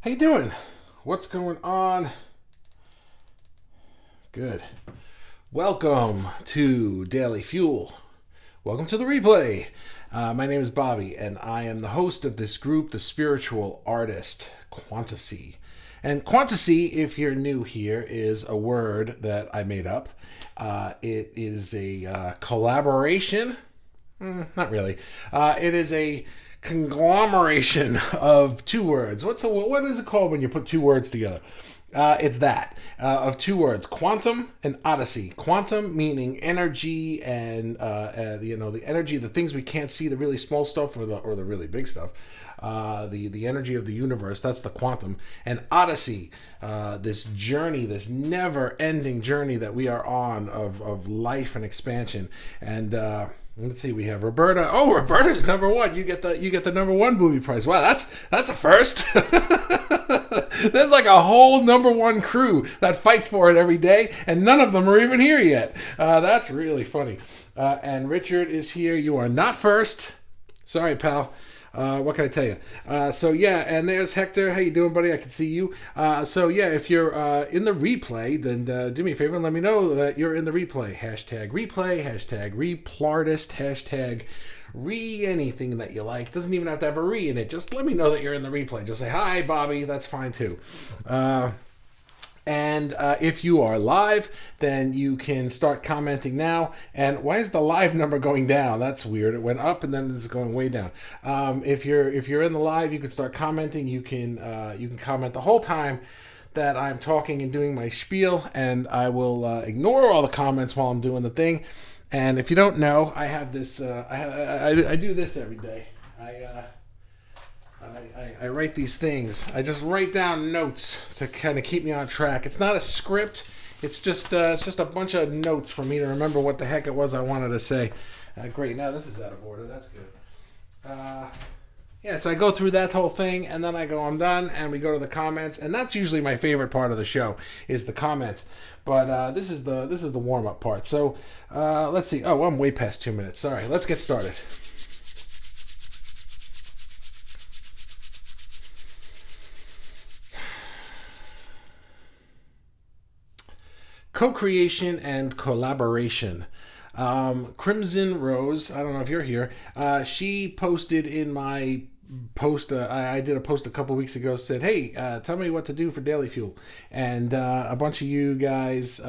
How you doing? What's going on? Good. Welcome to Daily Fuel. Welcome to the replay. My name is Bobby, and I am the host of this group, the Spiritual Artist Quantasy. And Quantasy, if you're new here, is a word that I made up. It is a collaboration. Not really. It is a conglomeration of two words. What is it called when you put two words together? It's that of two words: quantum and odyssey. Quantum meaning energy and the energy, the things we can't see, the really small stuff or the really big stuff. The energy of the universe. That's the quantum. And odyssey, this journey, this never-ending journey that we are on of life and expansion. And let's see, we have Roberta. Oh, Roberta's number one. You get the number one booby prize. Wow, that's a first. There's like a whole number one crew that fights for it every day, and none of them are even here yet. That's really funny. And Richard is here. You are not first. Sorry, pal. What can I tell you? And there's Hector. How you doing, buddy? I can see you. If you're in the replay, then do me a favor and let me know that you're in the replay. Hashtag replay, hashtag replartist, hashtag anything that you like. Doesn't even have to have a re in it. Just let me know that you're in the replay. Just say, hi, Bobby. That's fine, too. And if you are live, then you can start commenting now. And why is the live number going down? That's weird. It went up and then it's going way down. If you're in the live, you can start commenting. You can comment the whole time that I'm talking and doing my spiel, and I will ignore all the comments while I'm doing the thing. And if you don't know, I have this. I do this every day. I write these things. I just write down notes to kind of keep me on track. It's not a script. It's just a bunch of notes for me to remember what the heck it was I wanted to say. Great. Now this is out of order. That's good. So I go through that whole thing, and then I go, I'm done, and we go to the comments, and that's usually my favorite part of the show is the comments. But this is the warm up part. So let's see. Oh, I'm way past 2 minutes. Sorry. Let's get started. Co-creation and collaboration. Crimson Rose, I don't know if you're here, she posted in my post, I did a post a couple weeks ago, said, hey, tell me what to do for Daily Fuel. And a bunch of you guys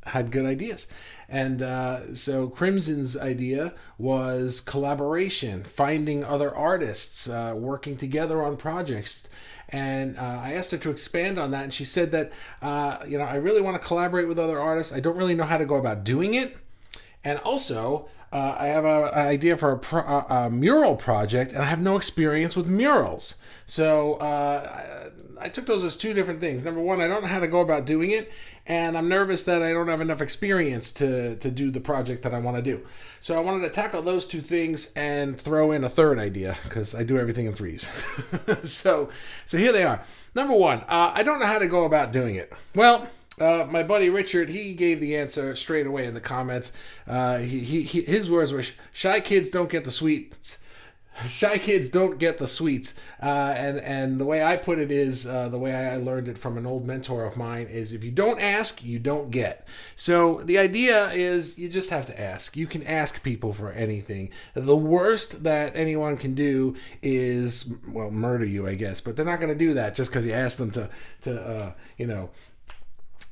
had good ideas. And so Crimson's idea was collaboration, finding other artists, working together on projects. And I asked her to expand on that, and she said that, I really want to collaborate with other artists. I don't really know how to go about doing it. And also, I have an idea for a mural project, and I have no experience with murals. So I took those as two different things. Number one, I don't know how to go about doing it, and I'm nervous that I don't have enough experience to do the project that I want to do. So I wanted to tackle those two things and throw in a third idea, because I do everything in threes. So here they are. Number one, I don't know how to go about doing it. Well, my buddy Richard, he gave the answer straight away in the comments. His words were, shy kids don't get the sweets. Shy kids don't get the sweets. And the way I put it is, the way I learned it from an old mentor of mine is, if you don't ask, you don't get. So the idea is you just have to ask. You can ask people for anything. The worst that anyone can do is, murder you, I guess. But they're not going to do that just because you ask them to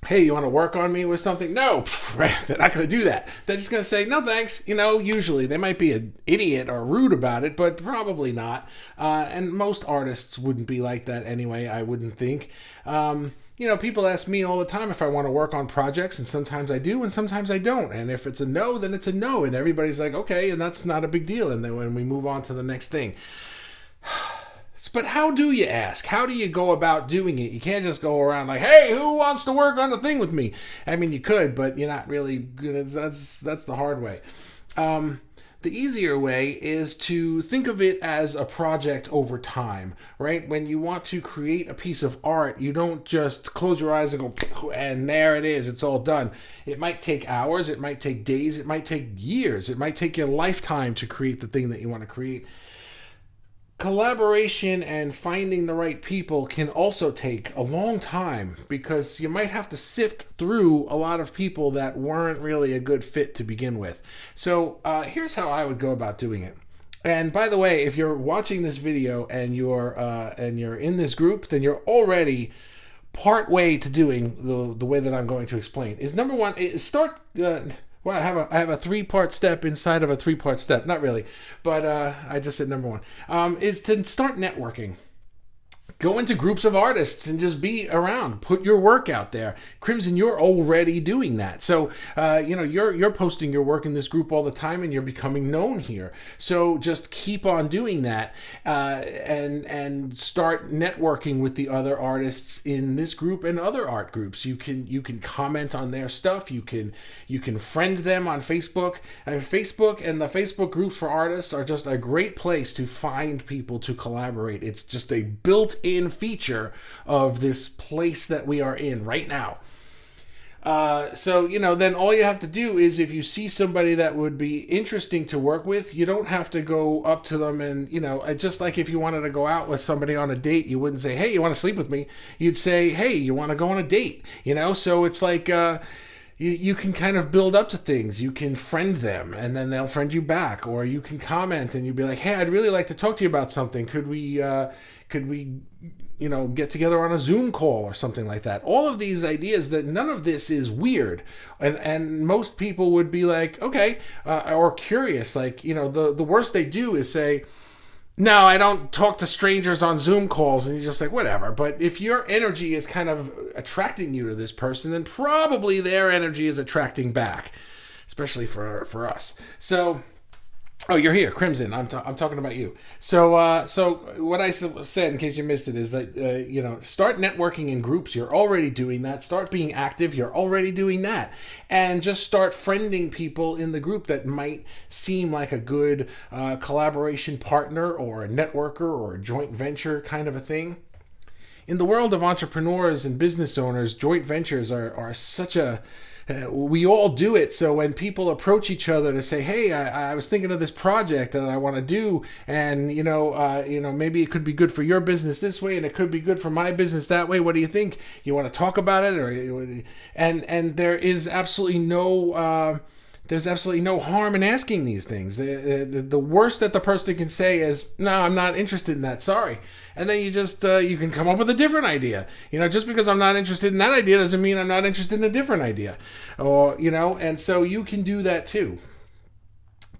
hey, you want to work on me with something? No, right? They're not going to do that. They're just going to say, no, thanks. Usually they might be an idiot or rude about it, but probably not. And most artists wouldn't be like that anyway, I wouldn't think. People ask me all the time if I want to work on projects, and sometimes I do, and sometimes I don't. And if it's a no, then it's a no. And everybody's like, okay, and that's not a big deal. And then when we move on to the next thing. But how do you ask? How do you go about doing it? You can't just go around like, hey, who wants to work on the thing with me? I mean, you could, but you're not really good. That's the hard way. The easier way is to think of it as a project over time, right? When you want to create a piece of art, you don't just close your eyes and go, and there it is, it's all done. It might take hours, it might take days, it might take years, it might take your lifetime to create the thing that you want to create. Collaboration and finding the right people can also take a long time because you might have to sift through a lot of people that weren't really a good fit to begin with. So here's how I would go about doing it. And by the way, if you're watching this video and you're in this group, then you're already part way to doing the way that I'm going to explain. Is number one, is start. Well, I have a 3-part step inside of a 3-part step. Not really, but I just said number one. Is to start networking. Go into groups of artists and just be around. Put your work out there. Crimson, you're already doing that. So, you're posting your work in this group all the time, and you're becoming known here. So just keep on doing that, and start networking with the other artists in this group and other art groups. You can comment on their stuff. You can friend them on Facebook. And Facebook and the Facebook groups for artists are just a great place to find people to collaborate. It's just a built-in feature of this place that we are in right now. Then all you have to do is, if you see somebody that would be interesting to work with, you don't have to go up to them and, just like if you wanted to go out with somebody on a date, you wouldn't say, hey, you want to sleep with me? You'd say, hey, you want to go on a date? So it's like, you can kind of build up to things. You can friend them and then they'll friend you back, or you can comment and you'd be like, hey, I'd really like to talk to you about something. Could we get together on a Zoom call or something like that? All of these ideas, that none of this is weird. And most people would be like, okay, or curious. Like, the worst they do is say, no, I don't talk to strangers on Zoom calls. And you're just like, whatever. But if your energy is kind of attracting you to this person, then probably their energy is attracting back, especially for us. So, oh, you're here, Crimson. I'm talking about you. So what I said, in case you missed it, is that start networking in groups. You're already doing that. Start being active. You're already doing that, and just start friending people in the group that might seem like a good collaboration partner, or a networker, or a joint venture kind of a thing. In the world of entrepreneurs and business owners, joint ventures are such a we all do it. So when people approach each other to say, hey, I was thinking of this project that I want to do, and maybe it could be good for your business this way, and it could be good for my business that way. What do you think? You want to talk about it? And there is absolutely no there's absolutely no harm in asking these things. The worst that the person can say is, no, I'm not interested in that, sorry. And then you just, you can come up with a different idea. Just because I'm not interested in that idea doesn't mean I'm not interested in a different idea. Or, and so you can do that too.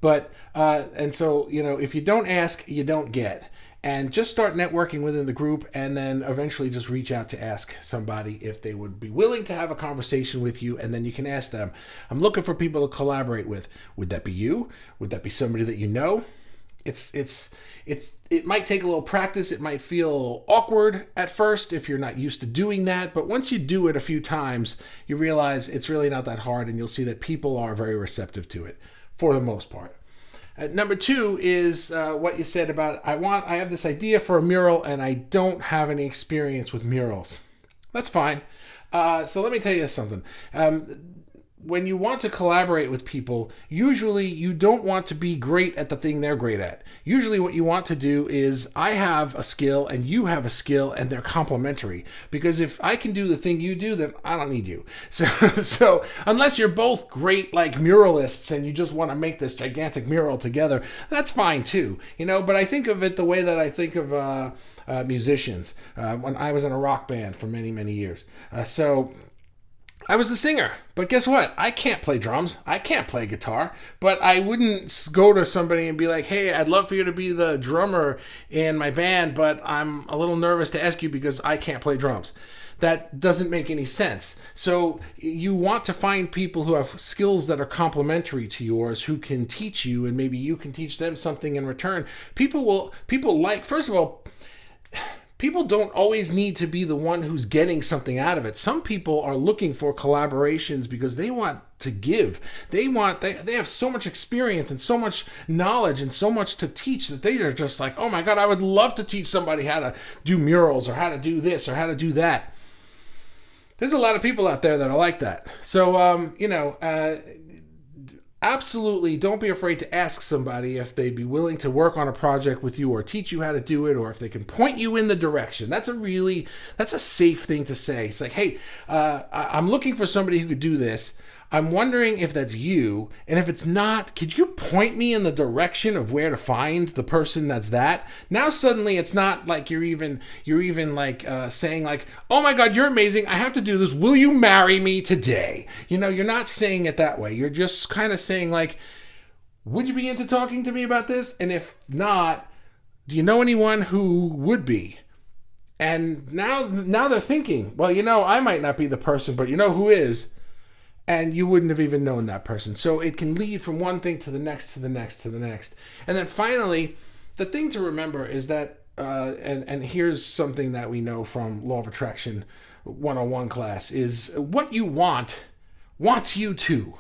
But, if you don't ask, you don't get. And just start networking within the group, and then eventually just reach out to ask somebody if they would be willing to have a conversation with you, and then you can ask them, I'm looking for people to collaborate with. Would that be you? Would that be somebody that you know? It might take a little practice. It might feel awkward at first if you're not used to doing that, but once you do it a few times, you realize it's really not that hard, and you'll see that people are very receptive to it for the most part. Number 2 is what you said about, I have this idea for a mural and I don't have any experience with murals. That's fine. So let me tell you something. When you want to collaborate with people, usually you don't want to be great at the thing they're great at. Usually what you want to do is, I have a skill and you have a skill, and they're complementary. Because if I can do the thing you do, then I don't need you. So unless you're both great like muralists and you just want to make this gigantic mural together, that's fine too. But I think of it the way that I think of musicians. When I was in a rock band for many, many years. I was the singer, but guess what? I can't play drums. I can't play guitar, but I wouldn't go to somebody and be like, hey, I'd love for you to be the drummer in my band, but I'm a little nervous to ask you because I can't play drums. That doesn't make any sense. So you want to find people who have skills that are complementary to yours, who can teach you, and maybe you can teach them something in return. First of all, people don't always need to be the one who's getting something out of it. Some people are looking for collaborations because they want to give. They have so much experience and so much knowledge and so much to teach that they are just like, oh my God, I would love to teach somebody how to do murals or how to do this or how to do that. There's a lot of people out there that are like that. So, absolutely don't be afraid to ask somebody if they'd be willing to work on a project with you or teach you how to do it, or if they can point you in the direction. That's a safe thing to say. It's like, hey, I'm looking for somebody who could do this. I'm wondering if that's you, and if it's not, could you point me in the direction of where to find the person that's that? Now suddenly it's not like you're even like saying like, oh my God, you're amazing, I have to do this, will you marry me today? You're not saying it that way. You're just kind of saying like, would you be into talking to me about this? And if not, do you know anyone who would be? And now they're thinking, well, I might not be the person, but who is? And you wouldn't have even known that person. So it can lead from one thing to the next, to the next, to the next. And then finally, the thing to remember is that, and here's something that we know from Law of Attraction 101 class, is what you wants you too.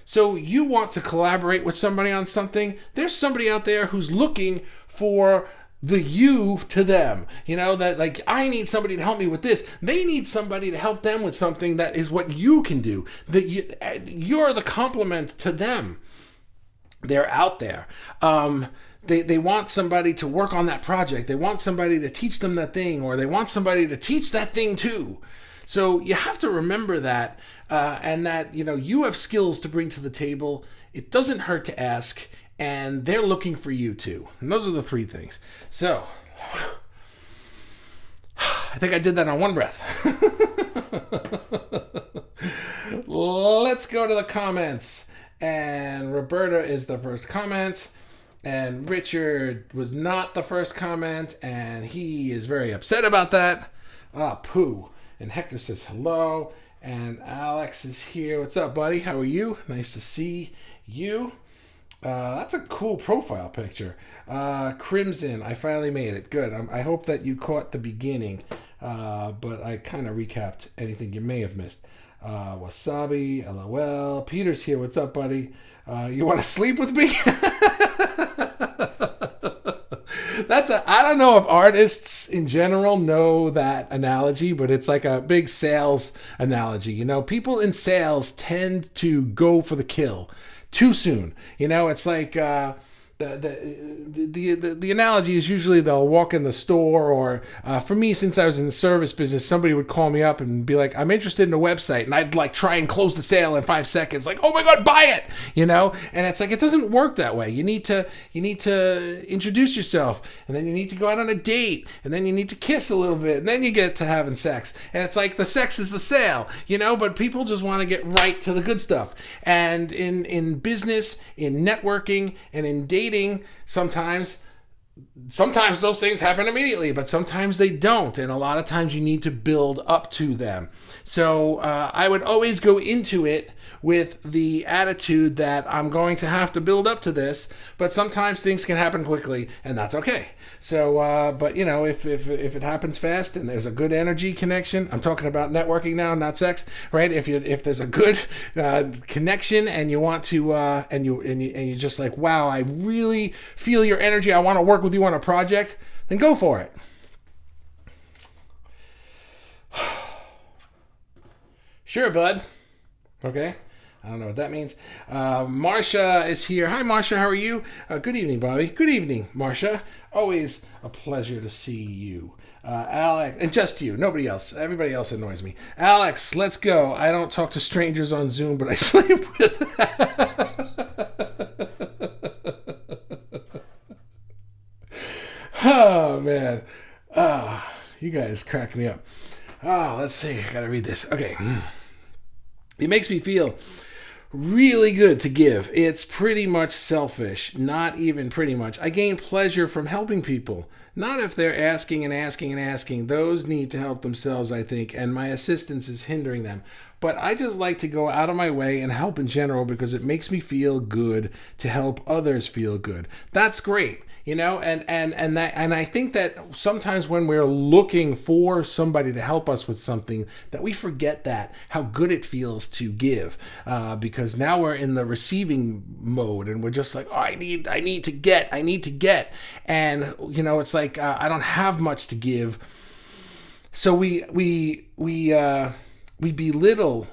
So you want to collaborate with somebody on something. There's somebody out there who's looking for the you to them, that like, I need somebody to help me with this. They need somebody to help them with something that is what you can do. That you're the complement to them. They're out there. They want somebody to work on that project. They want somebody to teach them that thing, or they want somebody to teach that thing too. So you have to remember that, and that, you have skills to bring to the table. It doesn't hurt to ask. And they're looking for you too. And those are the three things. So, I think I did that on one breath. Let's go to the comments. And Roberta is the first comment. And Richard was not the first comment. And he is very upset about that. Pooh. And Hector says hello. And Alex is here. What's up, buddy? How are you? Nice to see you. That's a cool profile picture. Crimson, I finally made it. Good. I hope that you caught the beginning, but I kind of recapped anything you may have missed. Wasabi, LOL. Peter's here. What's up, buddy? You want to sleep with me? I don't know if artists in general know that analogy, but it's like a big sales analogy. People in sales tend to go for the kill too soon. It's like the analogy is usually they'll walk in the store, or for me, since I was in the service business, somebody would call me up and be like, I'm interested in a website, and I'd like try and close the sale in 5 seconds, like, oh my God, buy it, and it's like, it doesn't work that way. You need to introduce yourself, and then you need to go out on a date, and then you need to kiss a little bit, and then you get to having sex, and it's like the sex is the sale, but people just want to get right to the good stuff. And in business, in networking, and in dating, sometimes those things happen immediately, but sometimes they don't, and a lot of times you need to build up to them. So I would always go into it with the attitude that I'm going to have to build up to this, but sometimes things can happen quickly, and that's okay. So, but if it happens fast and there's a good energy connection, I'm talking about networking now, not sex, right? If there's a good connection and you want to, and you just like, wow, I really feel your energy, I want to work with you on a project, then go for it. Sure, bud. Okay. I don't know what that means. Marsha is here. Hi, Marsha. How are you? Good evening, Bobby. Good evening, Marsha. Always a pleasure to see you. Alex, and just you. Nobody else. Everybody else annoys me. Alex, let's go. I don't talk to strangers on Zoom, but I sleep with Oh, man. You guys crack me up. Let's see. I got to read this. Okay. It makes me feel really good to give. It's pretty much selfish. Not even pretty much. I gain pleasure from helping people. Not if they're asking and asking and asking. Those need to help themselves, I think, and my assistance is hindering them. But I just like to go out of my way and help in general because it makes me feel good to help others feel good. That's great. And I think that sometimes when we're looking for somebody to help us with something, that we forget that how good it feels to give, because now we're in the receiving mode and we're just like, oh, I need to get, and it's like I don't have much to give, so we belittle,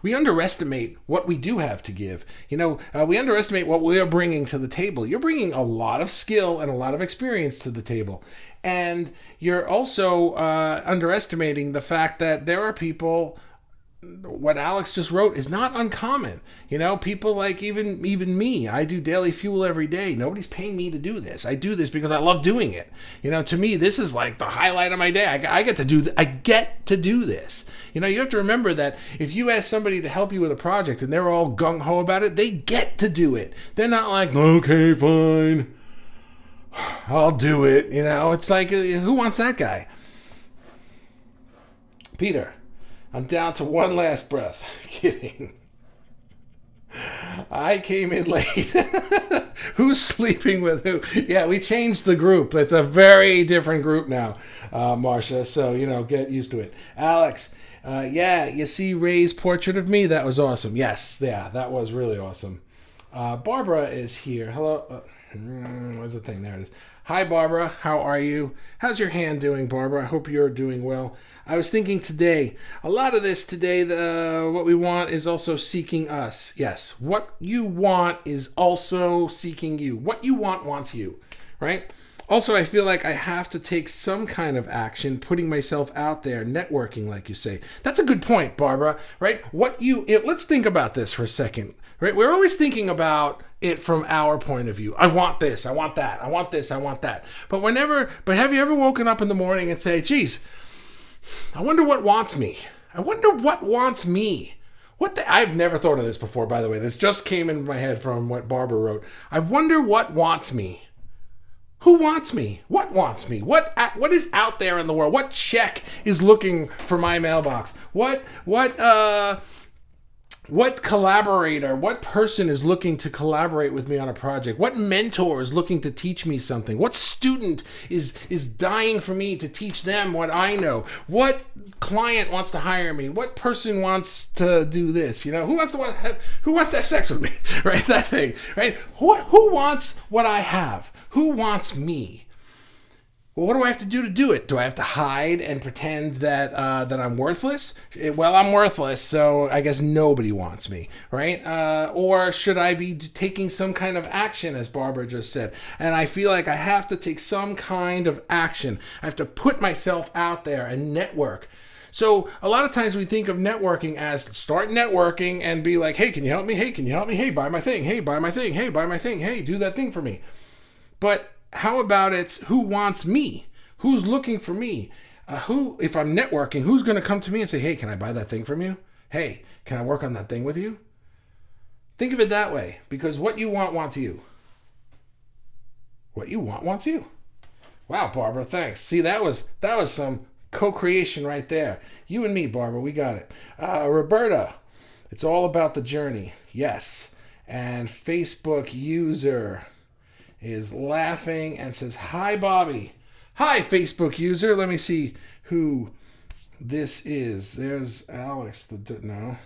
we underestimate what we do have to give. We underestimate what we are bringing to the table. You're bringing a lot of skill and a lot of experience to the table. And you're also underestimating the fact that there are people, what Alex just wrote is not uncommon. People like even me. I do Daily Fuel every day. Nobody's paying me to do this. I do this because I love doing it. To me, this is like the highlight of my day. I get to do this. You have to remember that if you ask somebody to help you with a project and they're all gung-ho about it, they get to do it. They're not like, okay, fine, I'll do it. It's like, who wants that guy? Peter, I'm down to one last breath. Kidding. I came in late. Who's sleeping with who? Yeah, we changed the group. It's a very different group now, Marcia. So, get used to it. Alex, you see Ray's portrait of me? That was awesome. Yes, yeah, that was really awesome. Barbara is here. Hello. Where's the thing? There it is. Hi, Barbara. How are you? How's your hand doing, Barbara? I hope you're doing well. I was thinking today, a lot of this today, what we want is also seeking us. Yes, what you want is also seeking you. What you want wants you, right? Also, I feel like I have to take some kind of action, putting myself out there, networking, like you say. That's a good point, Barbara, right? Let's think about this for a second, right? We're always thinking about it from our point of view. I want this, I want that, I want this, I want that. But have you ever woken up in the morning and say, geez, I wonder what wants me? I wonder what wants me? I've never thought of this before, by the way. This just came into my head from what Barbara wrote. I wonder what wants me. Who wants me? What wants me? What is out there in the world? What check is looking for my mailbox? What collaborator, what person is looking to collaborate with me on a project? What mentor is looking to teach me something? What student is dying for me to teach them what I know? What client wants to hire me? What person wants to do this? Who wants to have sex with me? Right? That thing, right? Who wants what I have? Who wants me? Well, what do I have to do it? Do I have to hide and pretend that I'm worthless? Well, I'm worthless, so I guess nobody wants me, right? Or should I be taking some kind of action, as Barbara just said? And I feel like I have to take some kind of action. I have to put myself out there and network. So a lot of times we think of networking as start networking and be like, hey, can you help me? Hey, can you help me? Hey, buy my thing. Hey, buy my thing. Hey, buy my thing. Hey, do that thing for me. But how about it's who wants me? Who's looking for me? If I'm networking, who's going to come to me and say, hey, can I buy that thing from you? Hey, can I work on that thing with you? Think of it that way, because what you want wants you. What you want wants you. Wow, Barbara, thanks. See, that was some co-creation right there. You and me, Barbara, we got it. Roberta, it's all about the journey. Yes. And Facebook user is laughing and says, hi, Bobby. Hi, Facebook user. Let me see who this is. There's Alex. No.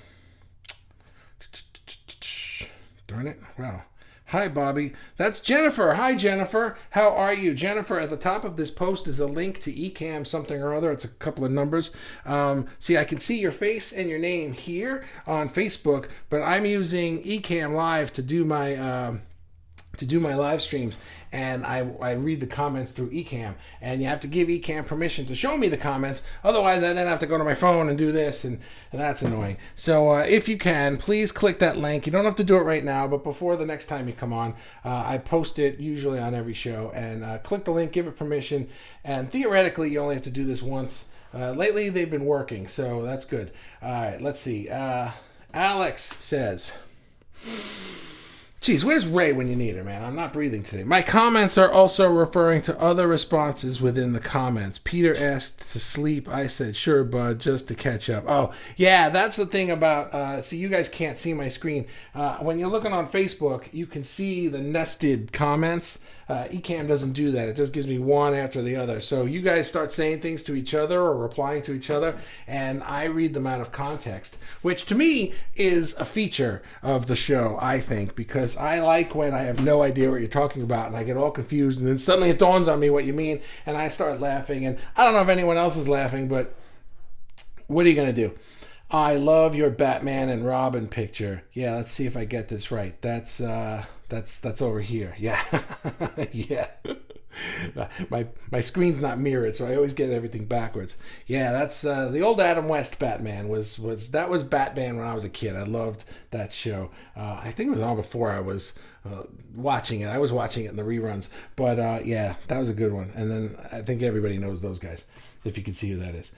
Darn it. Wow. Hi, Bobby. That's Jennifer. Hi, Jennifer. How are you? Jennifer, at the top of this post is a link to Ecamm something or other. It's a couple of numbers. See, I can see your face and your name here on Facebook, but I'm using Ecamm Live to do my live streams, and I read the comments through Ecamm, and you have to give Ecamm permission to show me the comments. Otherwise, I then have to go to my phone and do this, and that's annoying. So if you can, please click that link. You don't have to do it right now, but before the next time you come on, I post it usually on every show, and click the link, give it permission, and theoretically, you only have to do this once. Lately, they've been working, so that's good. All right, let's see. Alex says, geez, where's Ray when you need her, man? I'm not breathing today. My comments are also referring to other responses within the comments. Peter asked to sleep. I said, sure, bud, just to catch up. Oh, yeah, that's the thing about, see, you guys can't see my screen. When you're looking on Facebook, you can see the nested comments. Ecamm doesn't do that. It just gives me one after the other. So you guys start saying things to each other or replying to each other, and I read them out of context, which to me is a feature of the show, I think, because I like when I have no idea what you're talking about and I get all confused, and then suddenly it dawns on me what you mean, and I start laughing. And I don't know if anyone else is laughing, but what are you going to do? I love your Batman and Robin picture. Yeah, let's see if I get this right. That's over here. Yeah. Yeah. My screen's not mirrored, so I always get everything backwards. Yeah, that's the old Adam West Batman was Batman when I was a kid. I loved that show. I think it was on before I was watching it. I was watching it in the reruns, but yeah, that was a good one. And then I think everybody knows those guys, if you can see who that is.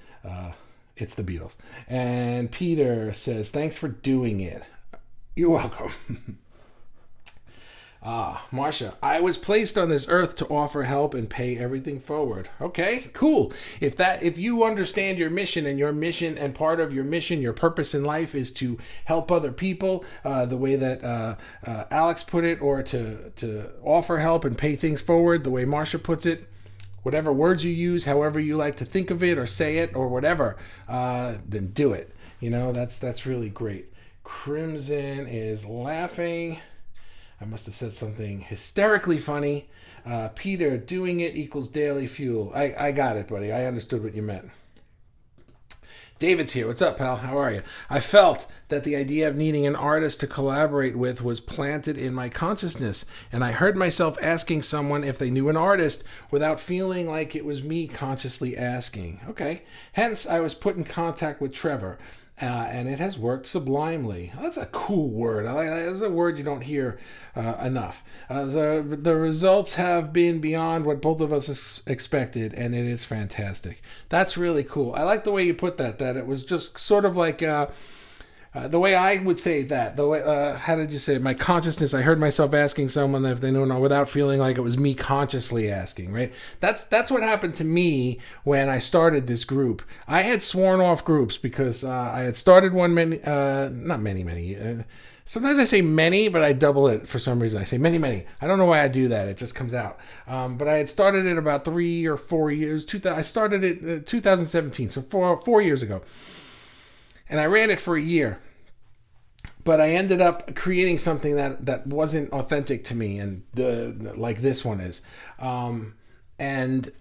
It's the Beatles. And Peter says, "Thanks for doing it." You're welcome. Marsha, I was placed on this earth to offer help and pay everything forward. Okay, cool. If you understand your mission and part of your mission, your purpose in life is to help other people, the way that Alex put it, or to offer help and pay things forward, the way Marsha puts it, whatever words you use, however you like to think of it or say it or whatever, then do it. That's really great. Crimson is laughing. I must have said something hysterically funny. Peter, doing it equals daily fuel. I got it, buddy. I understood what you meant. David's here. What's up, pal? How are you? I felt that the idea of needing an artist to collaborate with was planted in my consciousness, and I heard myself asking someone if they knew an artist without feeling like it was me consciously asking. Okay. Hence, I was put in contact with Trevor. And it has worked sublimely. That's a cool word. That's a word you don't hear enough. The results have been beyond what both of us expected, and it is fantastic. That's really cool. I like the way you put that it was just sort of like the way I would say that. The way, how did you say it? My consciousness, I heard myself asking someone if they know without feeling like it was me consciously asking, right? That's what happened to me when I started this group. I had sworn off groups because I had started one not many. Sometimes I say many, but I double it for some reason. I say many. I don't know why I do that. It just comes out. But I had started it about 3 or 4 years. I started it in 2017, so four years ago. And I ran it for a year. But I ended up creating something that wasn't authentic to me, and like this one is. And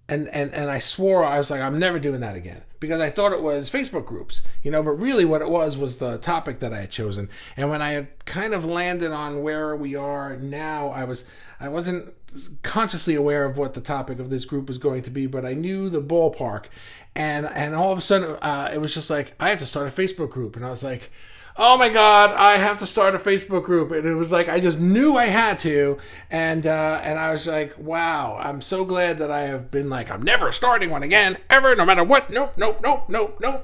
I swore, I was like, I'm never doing that again, because I thought it was Facebook groups, but really what it was the topic that I had chosen. And when I had kind of landed on where we are now, I wasn't consciously aware of what the topic of this group was going to be, but I knew the ballpark. And all of a sudden, it was just like, I have to start a Facebook group. And I was like, oh my God, I have to start a Facebook group. And it was like, I just knew I had to. And I was like, wow, I'm so glad that I have been like, I'm never starting one again, ever, no matter what. Nope.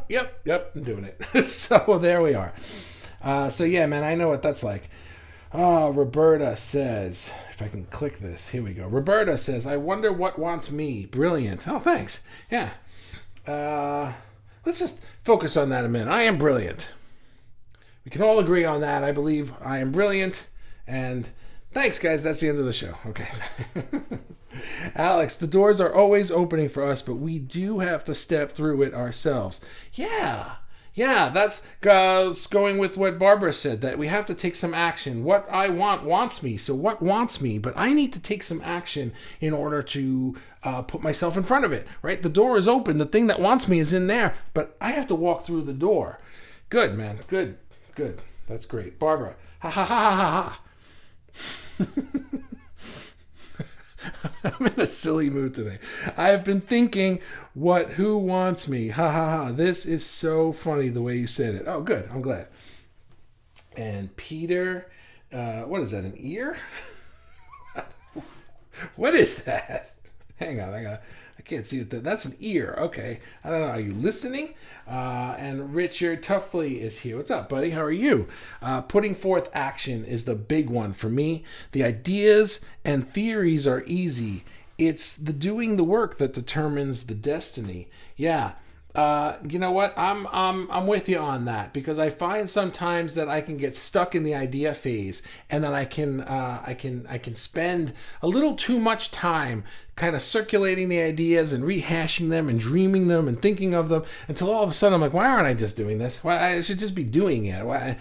Yep, I'm doing it. So there we are. So yeah, man, I know what that's like. Roberta says, if I can click this, here we go. Roberta says, I wonder what wants me. Brilliant. Oh, thanks. Yeah. Let's just focus on that a minute. I am brilliant. We can all agree on that. I believe I am brilliant. And thanks, guys. That's the end of the show. Okay. Alex, the doors are always opening for us, but we do have to step through it ourselves. Yeah, that's going with what Barbara said, that we have to take some action. What I want wants me. So what wants me? But I need to take some action in order to put myself in front of it, right? The door is open. The thing that wants me is in there, but I have to walk through the door. Good, man. Good. That's great. Barbara, ha ha ha ha ha. I'm in a silly mood today. I have been thinking, who wants me? Ha ha ha. This is so funny the way you said it. Oh, good. I'm glad. And Peter, what is that, an ear? What is that? Hang on. I can't see it. That's an ear. Okay. I don't know. Are you listening? And Richard Tuffley is here. What's up, buddy? How are you? Putting forth action is the big one for me. The ideas and theories are easy. It's the doing the work that determines the destiny. Yeah. You know what? I'm with you on that, because I find sometimes that I can get stuck in the idea phase, and then I can spend a little too much time kind of circulating the ideas and rehashing them and dreaming them and thinking of them, until all of a sudden I'm like, why aren't I just doing this? Why I should just be doing it? Why,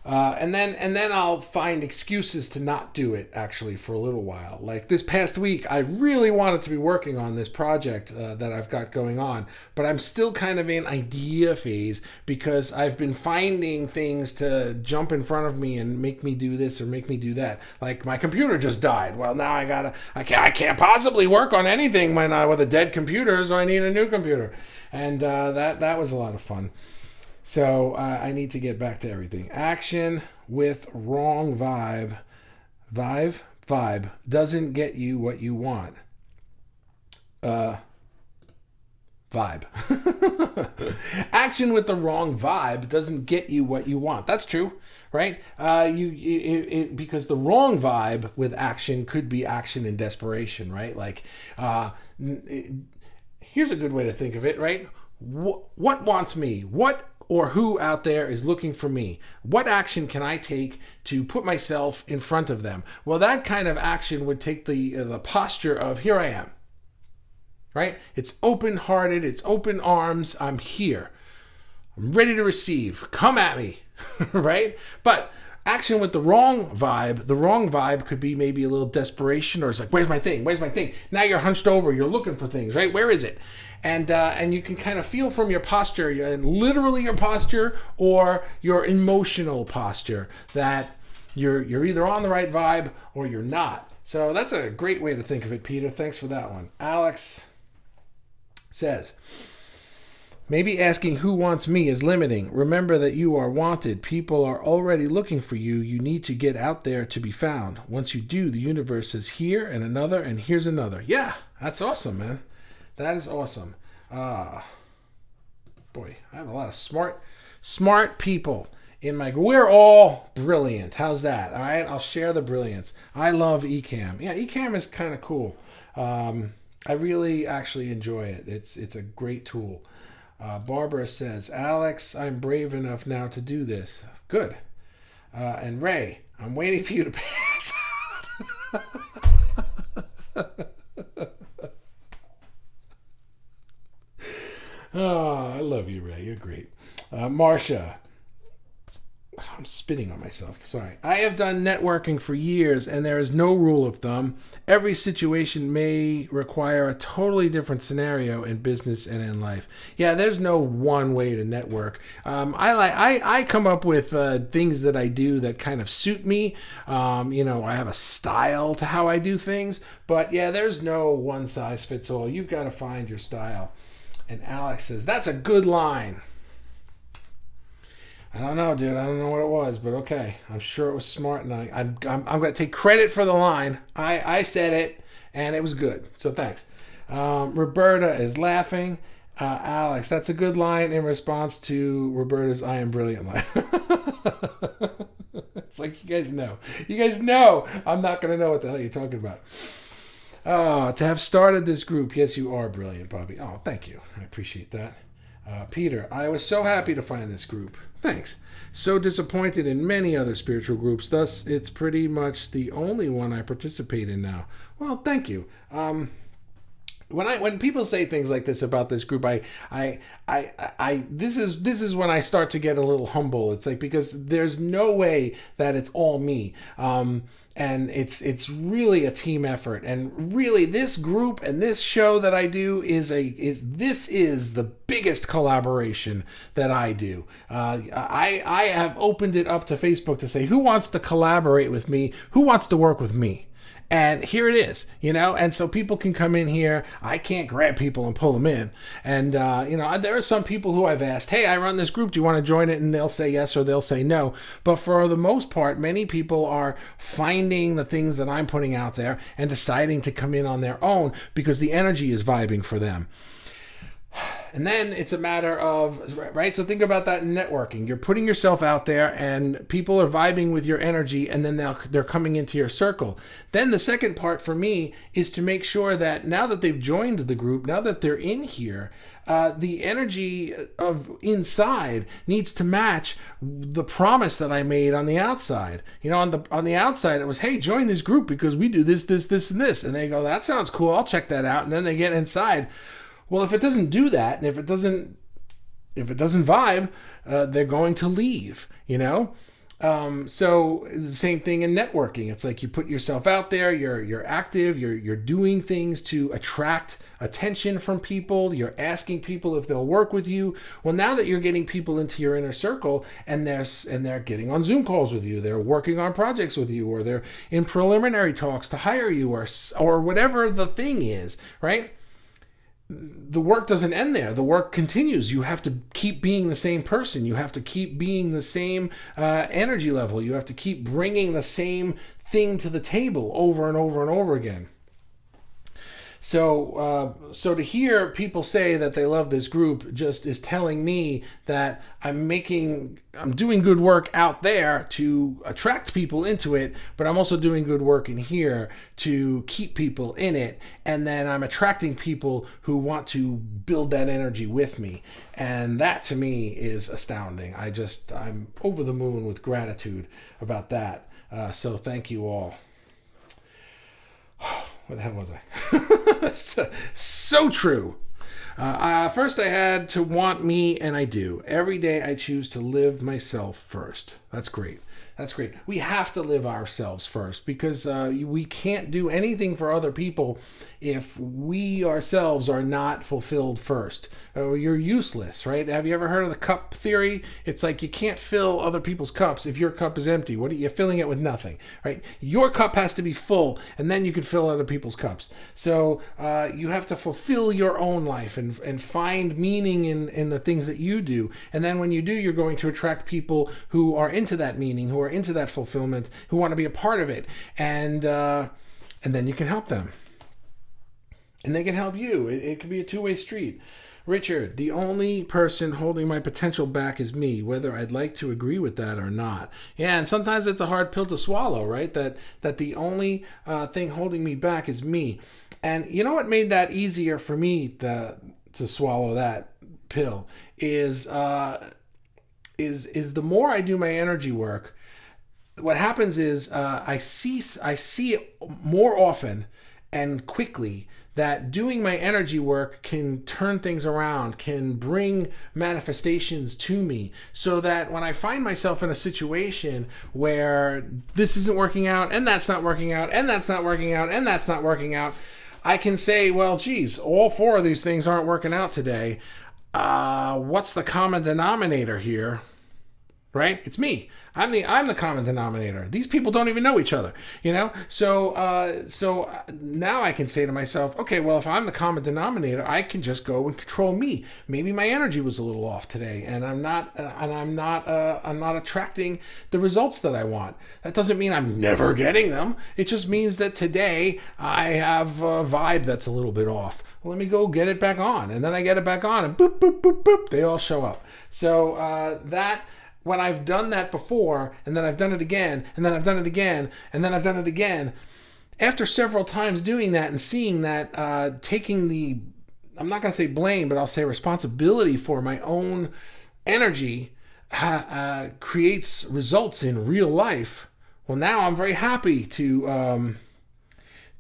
And then I'll find excuses to not do it actually for a little while. Like this past week, I really wanted to be working on this project that I've got going on, but I'm still kind of in idea phase because I've been finding things to jump in front of me and make me do this or make me do that. Like my computer just died. Well, now I can't possibly work on anything with a dead computer, so I need a new computer, and that was a lot of fun. So I need to get back to everything. Action with wrong vibe doesn't get you what you want. Vibe. Action with the wrong vibe doesn't get you what you want. That's true, right? Because the wrong vibe with action could be action in desperation, right? Like, here's a good way to think of it, right? What wants me? What or who out there is looking for me? What action can I take to put myself in front of them? Well, that kind of action would take the posture of here I am, right? It's open-hearted, it's open arms, I'm here. I'm ready to receive. Come at me, right? But action with the wrong vibe could be maybe a little desperation, or it's like, where's my thing? Where's my thing? Now you're hunched over, you're looking for things, right? Where is it? And you can kind of feel from your posture, and literally your posture or your emotional posture, that you're either on the right vibe or you're not. So that's a great way to think of it, Peter. Thanks for that one. Alex says, maybe asking who wants me is limiting. Remember that you are wanted. People are already looking for you. You need to get out there to be found. Once you do, the universe says here and another, and here's another. Yeah, that's awesome, man. That is awesome. Boy, I have a lot of smart people in my group. We're all brilliant. How's that? All right, I'll share the brilliance. I love Ecamm. Yeah, Ecamm is kind of cool. I really actually enjoy it. It's a great tool. Barbara says, Alex, I'm brave enough now to do this. Good. And Ray, I'm waiting for you to pass. Oh, I love you, Ray. You're great. Marcia. I'm spitting on myself. Sorry. I have done networking for years, and there is no rule of thumb. Every situation may require a totally different scenario in business and in life. Yeah, there's no one way to network. I come up with things that I do that kind of suit me. I have a style to how I do things. But yeah, there's no one size fits all. You've got to find your style. And Alex says, that's a good line. I don't know, dude. I don't know what it was, but okay. I'm sure it was smart, and I'm going to take credit for the line. I said it, and it was good. So thanks. Roberta is laughing. Alex, that's a good line in response to Roberta's I am brilliant line. It's like, you guys know. You guys know I'm not going to know what the hell you're talking about. To have started this group, yes, you are brilliant, Bobby. Oh, thank you. I appreciate that. Peter, I was so happy to find this group. Thanks. So disappointed in many other spiritual groups. Thus, it's pretty much the only one I participate in now. Well, thank you. When people say things like this about this group, this is when I start to get a little humble. It's like, because there's no way that it's all me. And it's really a team effort, and really this group and this show that I do is the biggest collaboration that I do. I have opened it up to Facebook to say, who wants to collaborate with me? Who wants to work with me? And here it is, and so people can come in here. I can't grab people and pull them in. And, there are some people who I've asked, hey, I run this group. Do you want to join it? And they'll say yes or they'll say no. But for the most part, many people are finding the things that I'm putting out there and deciding to come in on their own because the energy is vibing for them. And then it's a matter of, right? So think about that in networking. You're putting yourself out there and people are vibing with your energy, and then they're coming into your circle. Then the second part for me is to make sure that now that they've joined the group, now that they're in here, the energy of inside needs to match the promise that I made on the outside. On the outside, it was, hey, join this group because we do this, this, this, and this. And they go, that sounds cool. I'll check that out. And then they get inside. Well, if it doesn't do that, and if it doesn't vibe, they're going to leave, So the same thing in networking. It's like you put yourself out there, you're active, you're doing things to attract attention from people, you're asking people if they'll work with you. Well, now that you're getting people into your inner circle and they're getting on Zoom calls with you, they're working on projects with you, or they're in preliminary talks to hire you, or whatever the thing is, right? The work doesn't end there. The work continues. You have to keep being the same person. You have to keep being the same energy level. You have to keep bringing the same thing to the table over and over and over again. So to hear people say that they love this group just is telling me that I'm doing good work out there to attract people into it, but I'm also doing good work in here to keep people in it, and then I'm attracting people who want to build that energy with me, and that to me is astounding. I'm over the moon with gratitude about that. So thank you all. Where the hell was I? So true. First, I had to want me, and I do. Every day I choose to live myself first. That's great. That's great. We have to live ourselves first, because we can't do anything for other people if we ourselves are not fulfilled first. You're useless, right? Have you ever heard of the cup theory? It's like you can't fill other people's cups if your cup is empty. What are you filling it with? Nothing, right? Your cup has to be full, and then you can fill other people's cups. So you have to fulfill your own life and find meaning in the things that you do. And then when you do, you're going to attract people who are into that meaning, who are into that fulfillment, who want to be a part of it, and then you can help them, and they can help you. It can be a two-way street. Richard, the only person holding my potential back is me, whether I'd like to agree with that or not. Yeah, and sometimes it's a hard pill to swallow, right? That the only thing holding me back is me. And you know what made that easier for me to swallow that pill is the more I do my energy work, what happens is I see it more often and quickly that doing my energy work can turn things around, can bring manifestations to me, so that when I find myself in a situation where this isn't working out, and that's not working out, and that's not working out, and that's not working out, I can say, well, geez, all four of these things aren't working out today. What's the common denominator here? Right? It's me. I'm the common denominator. These people don't even know each other, you know? So now I can say to myself, okay, well, if I'm the common denominator, I can just go and control me. Maybe my energy was a little off today, and I'm not attracting the results that I want. That doesn't mean I'm never getting them. It just means that today I have a vibe that's a little bit off. Well, let me go get it back on, and then I get it back on, and boop, boop, boop, boop, they all show up. So when I've done that before, and then I've done it again, and then I've done it again, and then I've done it again, after several times doing that and seeing that, taking I'm not going to say blame, but I'll say responsibility for my own energy creates results in real life. Well, now I'm very happy to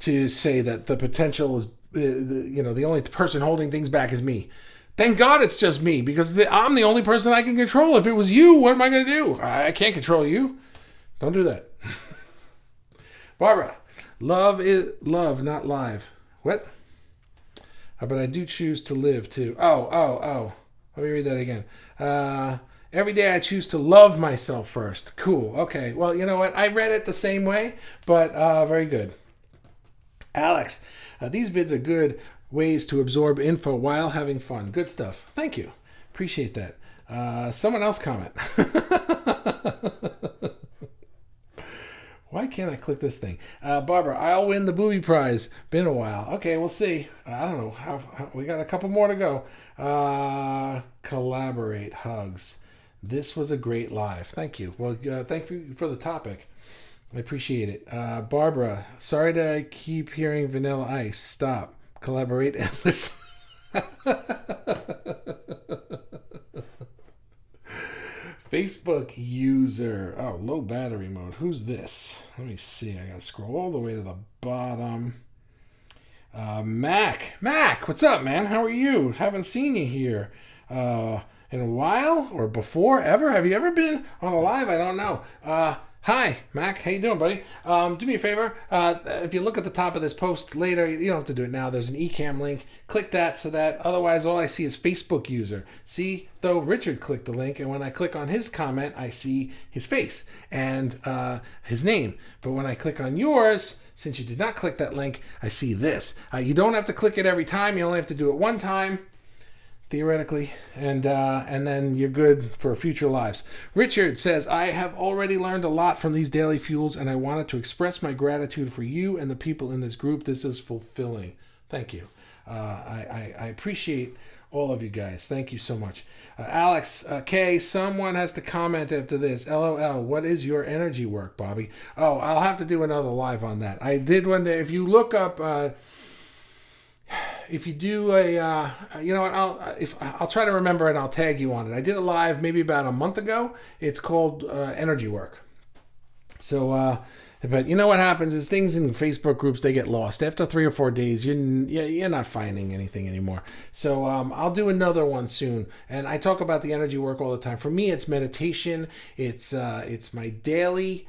say that the potential is, the only person holding things back is me. Thank God it's just me, because I'm the only person I can control. If it was you, what am I going to do? I can't control you. Don't do that. Barbara, love is love, not live. What? But I do choose to live too. Oh. Let me read that again. Every day I choose to love myself first. Cool. Okay. Well, you know what? I read it the same way, but very good. Alex, these vids are good ways to absorb info while having fun. Good stuff. Thank you. Appreciate that. Someone else comment. Why can't I click this thing? Barbara, I'll win the booby prize. Been a while. Okay, we'll see. I don't know. How we got a couple more to go. Collaborate. Hugs. This was a great live. Thank you. Well, thank you for the topic. I appreciate it. Barbara, sorry to keep hearing Vanilla Ice. Stop. Collaborate and listen. Facebook user. Oh, low battery mode. Who's this? Let me see. I gotta scroll all the way to the bottom. Mac, what's up, man? How are you? Haven't seen you here in a while or before ever. Have you ever been on a live? I don't know. Hi, Mac. How you doing, buddy? Do me a favor. If you look at the top of this post later, you don't have to do it now. There's an Ecamm link. Click that so that otherwise all I see is Facebook user. See, though Richard clicked the link, and when I click on his comment, I see his face and his name. But when I click on yours, since you did not click that link, I see this. You don't have to click it every time. You only have to do it one time, theoretically, and then you're good for future lives. Richard says, I have already learned a lot from these daily fuels, and I wanted to express my gratitude for you and the people in this group. This is fulfilling. Thank you. I appreciate all of you guys. Thank you so much. Alex K, someone has to comment after this. LOL, what is your energy work, Bobby? Oh, I'll have to do another live on that. I did one day. If you look up... if you do a, you know what, I'll try to remember and I'll tag you on it. I did it live maybe about a month ago. It's called Energy Work. So, but you know what happens is things in Facebook groups, they get lost. After 3 or 4 days, you're not finding anything anymore. So I'll do another one soon. And I talk about the energy work all the time. For me, it's meditation. It's my daily...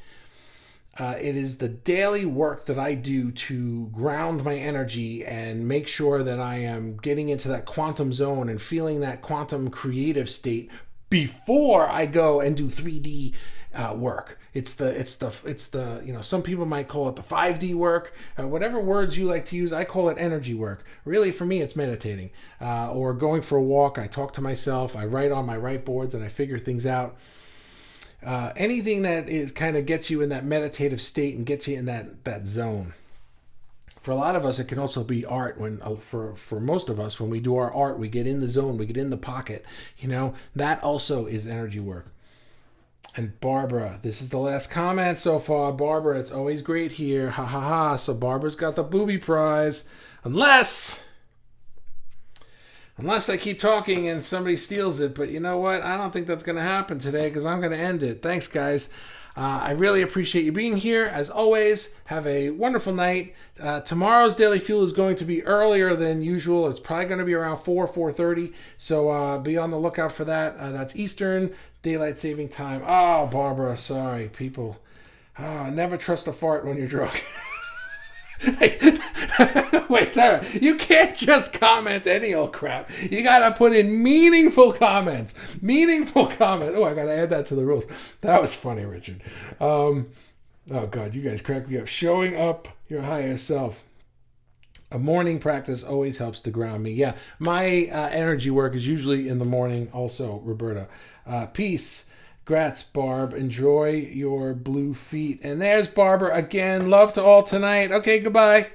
it is the daily work that I do to ground my energy and make sure that I am getting into that quantum zone and feeling that quantum creative state before I go and do 3D work. It's the you know, some people might call it the 5D work, whatever words you like to use. I call it energy work. Really, for me, it's meditating or going for a walk. I talk to myself. I write on my write boards and I figure things out. Anything that is kind of gets you in that meditative state and gets you in that zone. For a lot of us, it can also be art. When for most of us, when we do our art, we get in the zone, we get in the pocket. You know, that also is energy work. And Barbara, this is the last comment so far. Barbara, it's always great here. Ha ha ha. So Barbara's got the booby prize. Unless I keep talking and somebody steals it. But you know what? I don't think that's going to happen today because I'm going to end it. Thanks, guys. I really appreciate you being here. As always, have a wonderful night. Tomorrow's Daily Fuel is going to be earlier than usual. It's probably going to be around 4:30. So be on the lookout for that. That's Eastern Daylight Saving Time. Oh, Barbara, sorry, people. Oh, never trust a fart when you're drunk. Wait, Tara, you can't just comment any old crap. You gotta put in meaningful comments. Meaningful comments. Oh, I gotta add that to the rules. That was funny, Richard. Oh, God, you guys crack me up. Showing up your higher self. A morning practice always helps to ground me. Yeah, my energy work is usually in the morning also, Roberta. Peace. Grats, Barb. Enjoy your blue feet. And there's Barbara again. Love to all tonight. Okay, goodbye.